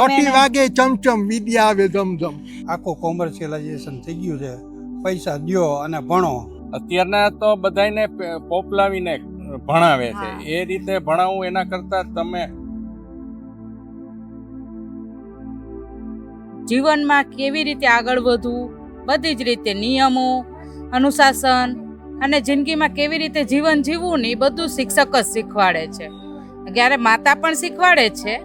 મોટી વાગે ચમચમ વિદ્યા આવે ધમધમ. આખું કોમર્શિયલાઇઝેશન થઈ ગયું છે. પૈસા દ્યો અને ભણો. અત્યારના તો બધાને પોપલાવીને ભણાવે છે. એ રીતે ભણાવું એના કરતા તમે જીવનમાં કેવી રીતે આગળ વધવું, બધી જ રીતે નિયમો, અનુશાસન અને જિંદગીમાં કેવી રીતે જીવન જીવવું ને એ બધું શિક્ષક જ શીખવાડે છે. જ્યારે માતા પણ શીખવાડે છે,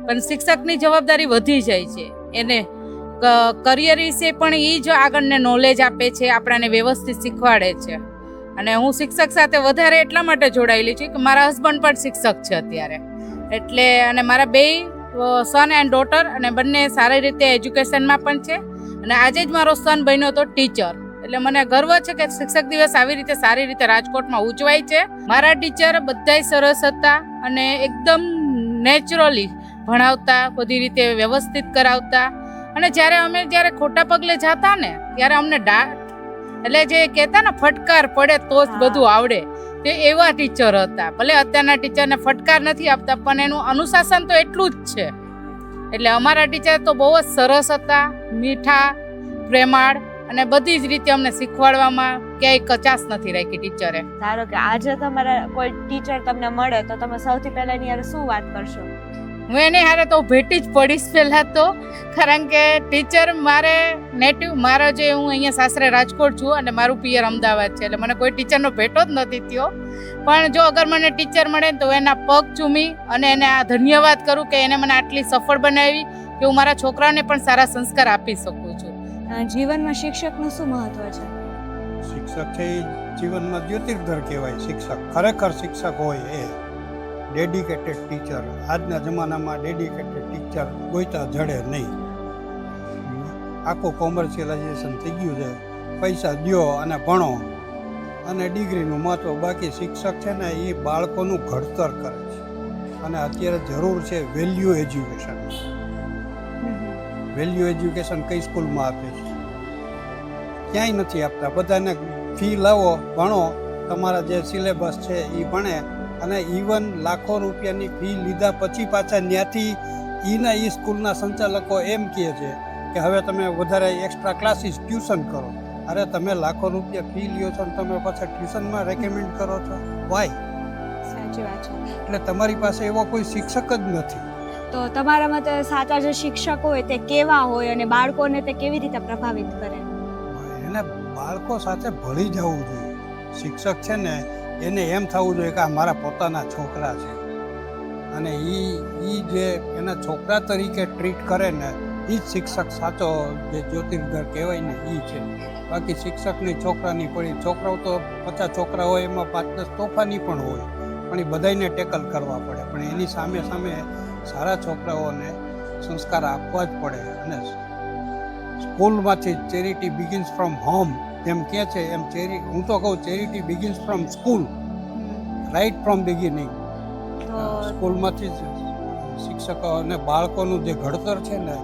પણ શિક્ષકની જવાબદારી વધી જાય છે. એને કરિયર વિશે પણ એ જ આગળને નોલેજ આપે છે, આપણાને વ્યવસ્થિત શીખવાડે છે. અને હું શિક્ષક સાથે વધારે એટલા માટે જોડાયેલી છું કે મારા હસબન્ડ પણ શિક્ષક છે અત્યારે, એટલે અને મારા બે સન એન્ડ ડોટર, અને બંને સારી રીતે એજ્યુકેશનમાં પણ છે. અને આજે જ મારો સન બન્યો હતો ટીચર, એટલે મને ગર્વ છે કે શિક્ષક દિવસ આવી રીતે સારી રીતે રાજકોટમાં ઉજવાય છે. મારા ટીચર બધાય સરસ હતા અને એકદમ નેચરલી ભણાવતા, બધી રીતે વ્યવસ્થિત કરાવતા. અને જ્યારે ખોટા પગલે જતા ને ત્યારે અમને એટલે જે કહેતા ને ફટકાર પડે તો જ બધું આવડે, તે એવા ટીચર હતા. ભલે અત્યારના ટીચરને ફટકાર નથી આપતા, પણ એનું અનુશાસન તો એટલું જ છે. એટલે અમારા ટીચર તો બહુ જ સરસ હતા, મીઠા, પ્રેમાળ, અને બધી જ રીતે અમને શીખવાડવામાં ક્યાંય કચાશ નથી રાખી ટીચરે. ધારો કે આજે તમારા કોઈ ટીચર તમને મળે તો તમે સૌથી પહેલા એની હારે શું વાત કરશો? હું એને હારે તો ભેટી જ પડીશ પહેલાં તો, કારણ કે ટીચર મારે નેટિવ, મારો જે હું અહીંયા સાસરે રાજકોટ છું અને મારું પિયર અમદાવાદ છે, એટલે મને કોઈ ટીચરનો ભેટો જ નથી થયો. પણ જો અગર મને ટીચર મળે તો એના પગ ચૂમી અને એને આ ધન્યવાદ કરું કે એને મને આટલી સફળ બનાવી કે હું મારા છોકરાઓને પણ સારા સંસ્કાર આપી શકું છું. જીવનમાં શિક્ષકનું શું મહત્વ છે? શિક્ષક છે એ જીવનમાં જ્યોતિર્ધર કહેવાય. શિક્ષક ખરેખર શિક્ષક હોય એ ડેડિકેટેડ ટીચર. આજના જમાનામાં ડેડિકેટેડ ટીચર ગોઈતા જડે નહીં. આખું કોમર્શિયલાઇઝેશન થઈ ગયું છે. પૈસા દ્યો અને ભણો અને ડિગ્રીનું મહત્વ. બાકી શિક્ષક છે ને એ બાળકોનું ઘડતર કરે છે. અને અત્યારે જરૂર છે વેલ્યુ એજ્યુકેશન. વેલ્યુ એજ્યુકેશન કઈ સ્કૂલમાં આપે છે? ક્યાંય નથી આપતા. બધાને ફી લાવો, ભણો, તમારા જે સિલેબસ છે એ ભણે. અને ઇવન લાખો રૂપિયાની ફી લીધા પછી પાછા ત્યાંથી એ સ્કૂલના સંચાલકો એમ કહે છે કે હવે તમે વધારે એક્સ્ટ્રા ક્લાસીસ ટ્યુશન કરો. અરે તમે લાખો રૂપિયા ફી લ્યો છો અને તમે પાછા ટ્યુશનમાં રેકમેન્ડ કરો છો? વાય? સાચી વાત છે. એટલે તમારી પાસે એવો કોઈ શિક્ષક જ નથી. તો તમારા મતે સાચા જે શિક્ષકો હોય તે કેવા હોય અને બાળકોને તે કેવી રીતે પ્રભાવિત કરે? એને બાળકો સાથે ભળી જવું જોઈએ. શિક્ષક છે ને એને એમ થવું જોઈએ કે આ મારા પોતાના છોકરા છે, અને એ જે એના છોકરા તરીકે ટ્રીટ કરે ને એ જ શિક્ષક સાચો જે જ્યોતિર્ધર કહેવાય ને એ છે. બાકી શિક્ષકની છોકરાની પડી, છોકરાઓ તો 50 છોકરા હોય એમાં 5-10 તોફાની પણ હોય, પણ એ બધાને ટેકલ કરવા પડે. પણ એની સામે સારા છોકરાઓને સંસ્કાર આપવા જ પડે. અને સ્કૂલમાંથી ચેરિટી બિગિન્સ ફ્રોમ હોમ જેમ કહે છે એમ હું તો કહું charity begins from school, right from beginning. સ્કૂલમાંથી જ શિક્ષકો અને બાળકોનું જે ઘડતર છે ને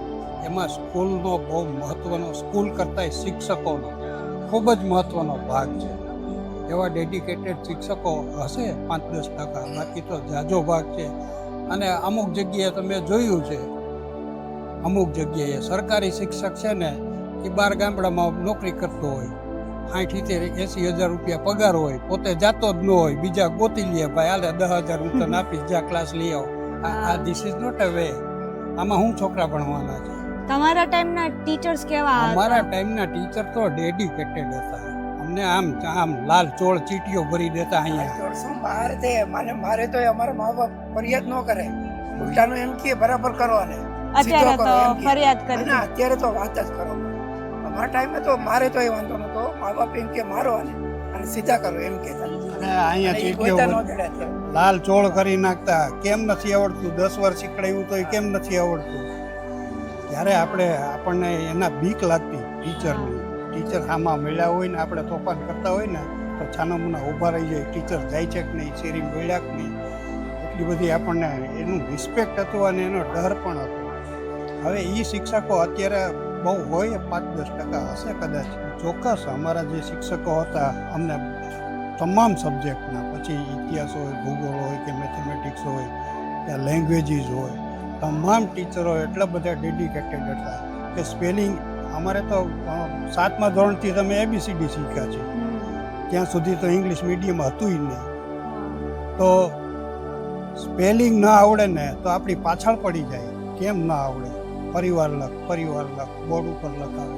એમાં સ્કૂલનો બહુ મહત્ત્વનો, સ્કૂલ કરતાંય શિક્ષકોનો ખૂબ જ મહત્ત્વનો ભાગ છે. એવા ડેડિકેટેડ શિક્ષકો હશે 5-10%, બાકી તો જાજો ભાગ છે. અને અમુક જગ્યાએ તમે જોયું છે, અમુક જગ્યાએ સરકારી શિક્ષક છે ને એ 12 ગામડામાં નોકરી કરતો હોય, 60-80 રૂપિયા પગાર હોય, પોતે જાતો જ ન હોય, બીજા ગોતી લે, ભાઈ હાલે 10,000 હું તને આપીશ, જા ક્લાસ લઈ આવો. આ this is not a way. આમાં હું છોકરા ભણવાના છે? તમારા ટાઈમના ટીચર્સ કેવા હતા? અમારા ટાઈમના ટીચર તો ડેડિકેટેડ હતા. અમને આમ લાલ ચોળ ચીટીઓ ભરી દેતા. અહીંયા મારે તો અમારા મા બાપ ફરિયાદ ન કરે, ઉલટાનું એમ કે બરાબર કરો. અને અત્યારે તો ફરિયાદ કરે. અત્યારે તો વાત જ કરો. અમારા ટાઈમે તો મારે તો એ વાંધો નતો, મા બાપ એમ કે મારો અને સીધા કરો એમ કહેતા. અને અહીંયા ચીટીઓ લાલ ચોળ કરી નાખતા. કેમ નથી આવડતું? 10 વર્ષ શીખડાયું તો કેમ નથી આવડતું? ત્યારે આપણને એના બીક લાગતી ટીચરની. ટીચર આમાં મળ્યા હોય ને આપણે તોફાન કરતા હોય ને તો છાનામુના ઊભા રહી જાય. ટીચર જાય છે કે નહીં, શેરી મળ્યા કે નહીં, એટલી બધી આપણને એનું રિસ્પેક્ટ હતું અને એનો ડર પણ હતો. હવે એ શિક્ષકો અત્યારે બહુ હોય, 5-10% હશે કદાચ. ચોક્કસ અમારા જે શિક્ષકો હતા અમને તમામ સબ્જેક્ટના, પછી ઇતિહાસ હોય, ભૂગોળ હોય કે મેથેમેટિક્સ હોય કે લેંગ્વેજીસ હોય, તમામ ટીચરો એટલા બધા ડેડિકેટેડ હતા કે સ્પેલિંગ અમારે તો 7મા ધોરણથી તમે ABCD શીખ્યા છે, ત્યાં સુધી તો ઇંગ્લિશ મીડિયમ હતું જ નહીં. તો સ્પેલિંગ ના આવડે ને તો આપણી પાછળ પડી જાય. કેમ ના આવડે? પરિવાર લખ બોર્ડ ઉપર લખાવે,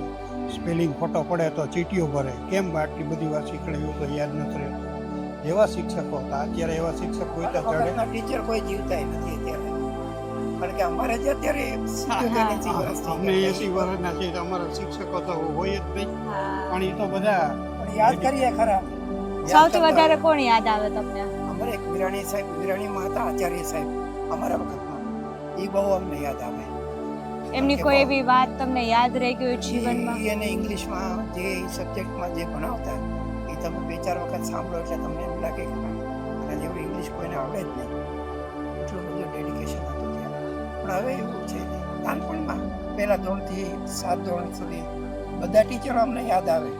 સ્પેલિંગ ખોટો પડે તો ચીટીઓ ભરે. કેમ આટલી બધી વાર શીખડાયું તો યાદ નથી રહેતું? એવા શિક્ષકો હતા. અત્યારે એવા શિક્ષક કોઈ તો ચડે. ટીચર કોઈ જીવતાય નથી અત્યારે, કારણ કે અમારે જે અત્યારે 80 વર્ષ થઈ અમને ગયા. 80 વર્ષના છે તો અમારા શિક્ષકો તો હોય જ નહીં. પણ એ તો બધા પણ યાદ કરીએ ખરા. સૌથી વધારે કોણ યાદ આવે તમને? અમારે એક વિરાણી સાહેબ, વિરાણીમાં હતા આચાર્ય સાહેબ અમારા વખતમાં, એ બહુ અમને યાદ આવે. એમની કોઈ એવી વાત તમને યાદ રહી ગઈ હોય જીવનમાં? ઈ એને ઇંગ્લિશમાં જે સબ્જેક્ટમાં જે ભણાવતા એ તમે 2-4 વખત સાંભળો એટલે તમને એમ લાગે કે આના જેવું ઇંગ્લિશ કોઈને આવડે જ નહીં. એટલું બધું ડેડિકેશન હતું ત્યારે. પણ હવે એવું છે નહીં. નાનપણમાં પહેલા ધોરણથી 7 ધોરણ સુધી બધા ટીચરો અમને યાદ આવે,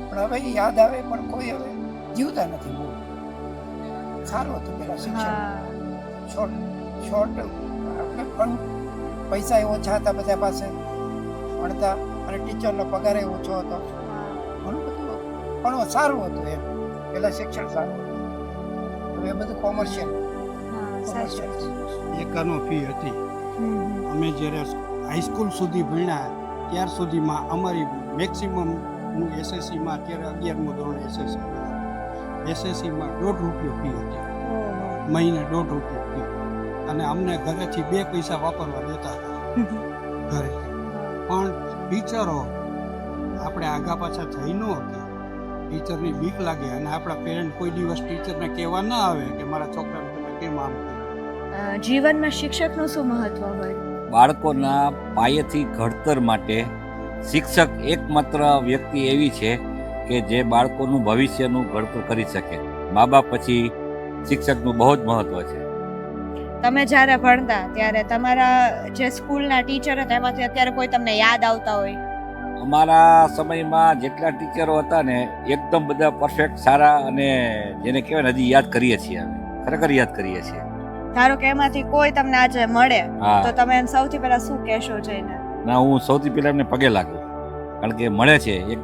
પણ હવે ઈ યાદ આવે પણ કોઈ હવે જીવતા નથી. બહુ સારું હતું પહેલા શિક્ષણ. શોર્ટ આપણે પણ પૈસા ઓછા હતા બધા પાસે ભણતા, અને ટીચરનો પગાર ઓછો હતો. ઘણું બધું પણ સારું હતું એમ. પહેલાં શિક્ષણ સારું હતું. હવે બધું કોમર્શિયલ. એકાનો ફી હતી. અમે જ્યારે હાઈસ્કૂલ સુધી ભણ્યા ત્યાર સુધીમાં અમારી મેક્સિમમ હું SSCમાં અત્યારે 11મું ધોરણ SSCમાં ₹1.5 ફી હતી. મહિને ₹1.5 ફી. અને અમને ઘરેથી 2 પૈસા વાપરવા દેતા હતા ઘરેથી. પણ ટીચરો આપણે આગા પાછા થઈ ન હતી. ટીચરની બીક લાગે, અને આપણા પેરેન્ટ કોઈ દિવસ ટીચરને કહેવા ના આવે કે મારા છોકરાને તમે કેમ આમ કર્યું. જીવનમાં શિક્ષકનું શું મહત્વ હોય? બાળકોના પાયેથી ઘડતર માટે શિક્ષક એકમાત્ર વ્યક્તિ એવી છે કે જે બાળકોનું ભવિષ્યનું ઘડતર કરી શકે. મા બાપ પછી શિક્ષકનું બહુ જ મહત્વ છે. તમે જ્યારે ભણતા ત્યારે તમારા જે સ્કૂલના ટીચર હતા એમાંથી અત્યારે કોઈ તમને યાદ આવતા હોય? અમારા સમયમાં જેટલા ટીચરો હતા ને એકદમ બધા પરફેક્ટ, સારા, અને જેને કહેવાય ને હજી યાદ કરીએ છીએ અમે. ખરેખર યાદ કરીએ છીએ. ધારો કે એમાંથી કોઈ તમને આજે મળે હા. તો તમે એમ સૌથી પહેલા શું કહેશો જઈને? ના, હું સૌથી પહેલાં એમને પગે લાગુ. કારણ કે મળે છે એક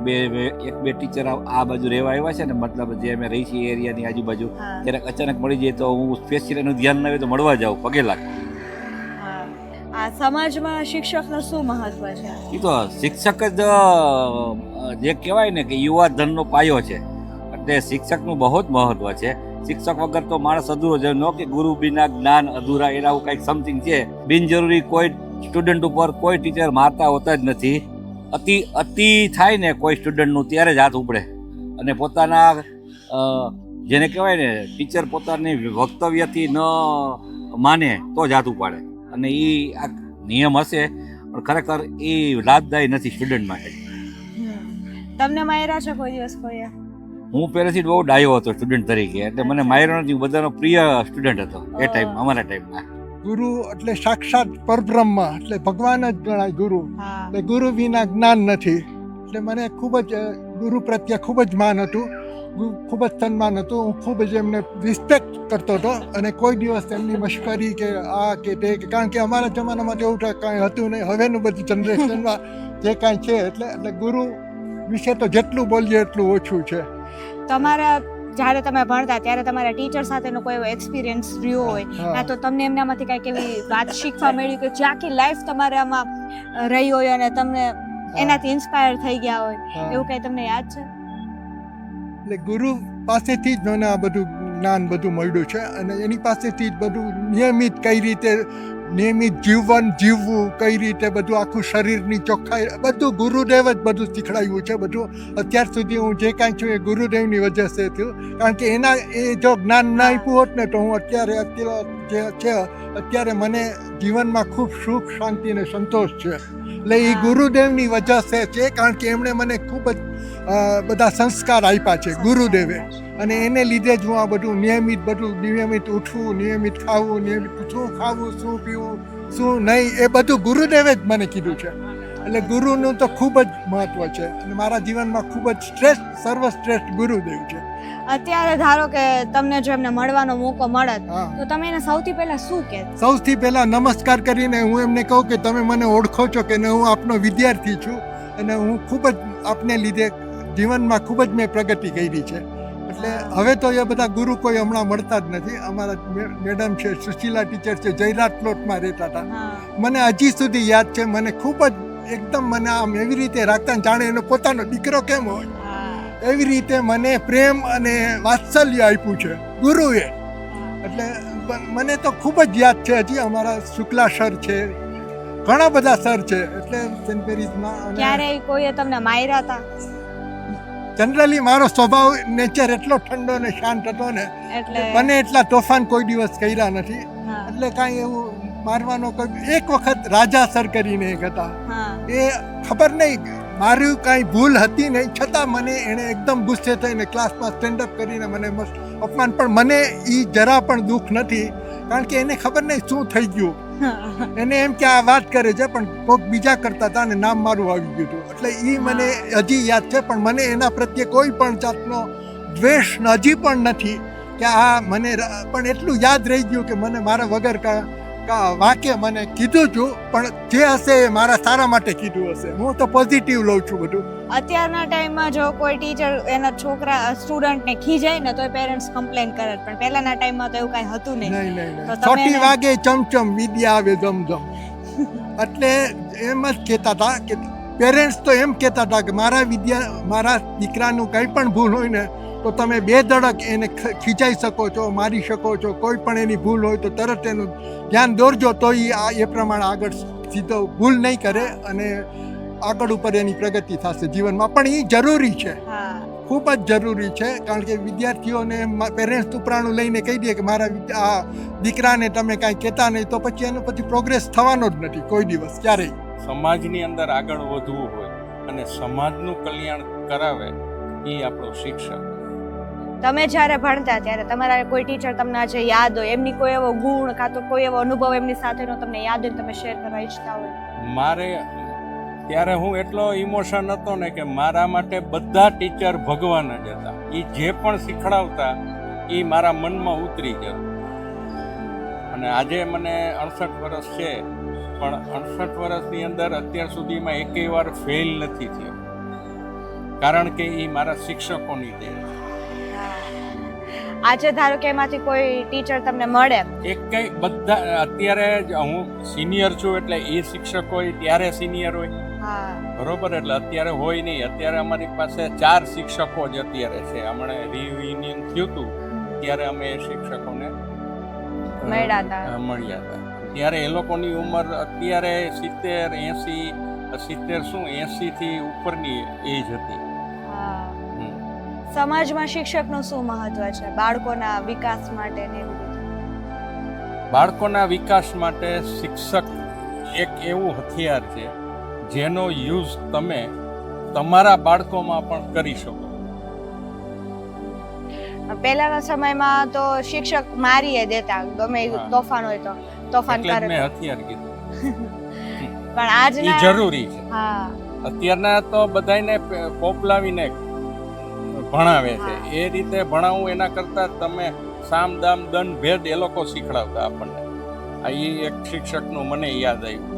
બે ટીચર આ બાજુ રહેવા આવ્યા છે ને, મતલબ જે અમે રહી છીએ એરિયાની આજુબાજુ, હા. ક્યારેક અચાનક મળી જાય તો હું સ્પેશિયલ એનું ધ્યાન ના આવે તો મળવા જાઉં, પગે લાગુ. હા. આ સમાજમાં શિક્ષકનું શું મહત્વ છે? એ તો શિક્ષક જ જે કહેવાય ને કે યુવા ધનનો પાયો છે. એટલે શિક્ષકનું બહુ જ મહત્વ છે. શિક્ષક વગર તો માણસ અધૂરો છે. નો કે ગુરુ બિના જ્ઞાન અધૂરા, એના આવું કંઈક સમથિંગ છે. બિનજરૂરી કોઈ સ્ટુડન્ટ ઉપર કોઈ ટીચર મારતા હોતા જ નથી. અતિ થાય ને કોઈ સ્ટુડન્ટનું ત્યારે જ હાથ ઉપડે, અને પોતાના જેને કહેવાય ને ટીચર પોતાની વક્તવ્યથી ન માને તો જ હાથ ઉપાડે. અને એ આ નિયમ હશે પણ ખરેખર એ લાભદાયી નથી સ્ટુડન્ટ માટે. તમને માર્યા છે કોઈ દિવસ કોઈએ? હું પહેલેથી જ બહુ ડાયો હતો સ્ટુડન્ટ તરીકે, એટલે મને માર્યો નથી. બધાનો પ્રિય સ્ટુડન્ટ હતો એ ટાઈમ, અમારા ટાઈમમાં. ગુરુ એટલે સાક્ષાત પરબ્રહ્મ, એટલે ભગવાન જ ગણાય ગુરુ. હા. એટલે ગુરુ વિના જ્ઞાન નથી. એટલે મને ખૂબ જ ગુરુ પ્રત્યે ખૂબ જ માન હતું, ખૂબ જ સન્માન હતું. હું ખૂબ જ એમને રિસ્પેક્ટ કરતો હતો, અને કોઈ દિવસ એમની મશ્કરી કે આ કે તે, કારણ કે અમારા જમાનામાં એવું કાંઈ હતું નહીં. હવેનું બધી જનરેશનમાં જે કાંઈ છે એટલે ગુરુ વિશે તો જેટલું બોલીએ એટલું ઓછું છે. તમારા જ્યારે તમે ભણતા ત્યારે તમારા ટીચર સાથેનો કોઈ એવો એક્સપિરિયન્સ રહ્યો હોય, હા. તો તમને એમનામાંથી કાંઈક એવી વાત શીખવા મળી કે જે આખી લાઈફ તમારે આમાં રહી હોય અને તમને એનાથી ઇન્સ્પાયર થઈ ગયા હોય, હા. એવું કંઈ તમને યાદ છે? એટલે ગુરુ પાસેથી જ મને આ બધું જ્ઞાન બધું મળ્યું છે, અને એની પાસેથી જ બધું નિયમિત કઈ રીતે નિયમિત જીવન જીવવું, કઈ રીતે બધું આખું શરીરની ચોખ્ખાઈ બધું ગુરુદેવ જ બધું શીખડાવ્યું છે. બધું અત્યાર સુધી હું જે કાંઈ છું એ ગુરુદેવની વજહથી થયું, કારણ કે એ જો જ્ઞાન ના આપ્યું હોત ને તો હું અત્યારે જે છે અત્યારે મને જીવનમાં ખૂબ સુખ, શાંતિ અને સંતોષ છે. એટલે એ ગુરુદેવની વજહ છે, કારણ કે એમણે મને ખૂબ જ બધા સંસ્કાર આપ્યા છે ગુરુદેવે, અને એને લીધે જ હું આ બધું નિયમિત ઉઠવું, નિયમિત ખાવું, નિયમિત શું ખાવું, શું પીવું, શું નહીં, એ બધું ગુરુદેવે જ મને કીધું છે. એટલે ગુરુનું તો ખૂબ જ મહત્વ છે, અને મારા જીવનમાં ખૂબ જ સર્વશ્રેષ્ઠ ગુરુદેવ છે. અત્યારે ધારો કે તમને જો એમને મળવાનો મોકો મળે હા તો તમે એને સૌથી પહેલા શું કહે? સૌથી પહેલા નમસ્કાર કરીને હું એમને કહું કે તમે મને ઓળખો છો કે હું આપનો વિદ્યાર્થી છું અને હું ખૂબ જ આપને લીધે જીવનમાં ખૂબ જ મેં પ્રગતિ કરી છે. એટલે હવે તો એ બધા ગુરુ કોઈ હમણાં મળતા જ નથી. અમારા મેડમ છે, સુશીલા ટીચર છે, જયરાજ પ્લોટમાં રહેતા હતા. હા મને હજી સુધી યાદ છે. મને ખૂબ જ એકદમ મને આમ એવી રીતે રાખતા ને જાણે એનો પોતાનો દીકરો કેમ હોય હા એવી રીતે મને પ્રેમ અને વાત્સલ્ય આપ્યું છે ગુરુએ. એટલે મને તો ખૂબ જ યાદ છે. હજી અમારા શુક્લા સર છે, ઘણા બધા સર છે. એટલે સેન્ટ મેરીઝમાં ક્યારેય કોઈએ તમને માર્યા હતા? જનરલી મારો સ્વભાવ નેચર એટલો ઠંડો ને શાંત હતો ને એટલે મને એટલા તોફાન કોઈ દિવસ કર્યા નથી. હા એટલે કાંઈ એવું મારવાનો કોઈ. એક વખત રાજા સર કરીને એક હતા, હા એ ખબર નહીં મારું કાંઈ ભૂલ હતી નહીં, છતાં મને એણે એકદમ ગુસ્સે થઈને ક્લાસમાં સ્ટેન્ડઅપ કરીને મને મસ્ત અપમાન. પણ મને એ જરા પણ દુઃખ નથી, કારણ કે એને ખબર નહીં શું થઈ ગયું. એને એમ કે આ વાત કરે છે પણ કોઈક બીજા કરતા હતા અને નામ મારું આવી ગયું હતું. એટલે એ મને હજી યાદ છે. પણ મને એના પ્રત્યે કોઈ પણ જાતનો દ્વેષ હજી પણ નથી કે આ મને પણ એટલું યાદ રહી ગયું કે મને મારા વગર વાક્ય મને કીધું છું, પણ જે હશે એ મારા સારા માટે કીધું હશે. હું તો પોઝિટિવ લઉં છું બધું. અત્યારના ટાઈમમાં જો કોઈ ટીચર એના છોકરા સ્ટુડન્ટને ખીજાય ને તો પેરેન્ટ્સ કમ્પ્લેન કરે, પણ પહેલાના ટાઈમમાં તો એવું કાંઈ હતું નહીં. નહીં નહીં તો નહીં તમે છોટી એને- વાગે ચમચમ વિદ્યા આવે જમજમ. એટલે એમ જ કહેતા હતા કે પેરેન્ટ્સ તો એમ કહેતા હતા કે મારા દીકરાનું કંઈ પણ ભૂલ હોય ને તો તમે બે ધડક એને ખીચાઈ શકો છો, મારી શકો છો. કોઈ પણ એની ભૂલ હોય તો તરત એનું ધ્યાન દોરજો તો એ પ્રમાણે આગળ સીધો ભૂલ નહીં કરે અને આગળ ઉપર એની પ્રગતિ થશે જીવનમાં. પણ એ જરૂરી છે, હા ખૂબ જ જરૂરી છે. કારણ કે વિદ્યાર્થીઓને પેરેન્ટ્સ ઉપરાણું લઈને કહી દે કે મારા આ દીકરાને તમે કાંઈ કહેતા નહીં તો પછી એનો પછી પ્રોગ્રેસ થવાનો જ નથી કોઈ દિવસ ક્યારેય. સમાજની અંદર આગળ વધવું હોય અને સમાજનું કલ્યાણ કરાવે એ આપણો શિક્ષક. તમે જ્યારે ભણતા ત્યારે તમારા કોઈ ટીચર તમને આજે યાદ હોય, એમની કોઈ એવો ગુણ કાં તો કોઈ એવો અનુભવ એમની સાથેનો તમને યાદ હોય તમે શેર કરવા ઈચ્છતા હોય? મારે ત્યારે હું એટલો ઇમોશન હતો ને કે મારા માટે બધા ટીચર ભગવાન જ હતા. એ જે પણ શીખડાવતા એ મારા મનમાં ઉતરી જતું. અને આજે મને 68 વર્ષ છે, પણ 68 વર્ષની અંદર અત્યાર સુધીમાં એકેય વાર ફેલ નથી થયો, કારણ કે એ મારા શિક્ષકોની દેન. આજે ધારો કે એમાંથી કોઈ ટીચર તમને મળે, એક કઈ બધા અત્યારે જ હું સિનિયર છું એટલે એ શિક્ષક હોય ત્યારે સિનિયર હોય, હા બરોબર? એટલે અત્યારે હોય નહીં. અત્યારે અમારી પાસે 4 શિક્ષકો જ અત્યારે છે. હમણાં રિયુનિયન થયું હતું ત્યારે અમે એ શિક્ષકોને મળ્યા હતા. મળ્યા હતા. ત્યારે એ લોકોની ઉંમર અત્યારે 70, 80, 70 શું 80 થી ઉપરની એજ હતી. હા. સમાજમાં શિક્ષકનું શું મહત્વ છે બાળકોના વિકાસ માટે ને એવું બધું? બાળકોના વિકાસ માટે શિક્ષક એક એવું હથિયાર છે જેનો યુઝ તમે તમારા બાળકોમાં પણ કરી શકો. પહેલાના સમયમાં તો શિક્ષક મારીએ દેતા, ગમે એવું હા. તોફાન હોય તો તોફાન એટલે જ કરે, મેં હથિયાર કીધું. પણ એ આજના જરૂરી છે. હા અત્યારના તો બધાને પોપલાવીને ભણાવે છે. એ રીતે ભણાવવું એના કરતાં તમે સામ દામ દંડ ભેદ એ લોકો શીખડાવતા આપણને. આ એક શિક્ષકનું મને યાદ આવ્યું.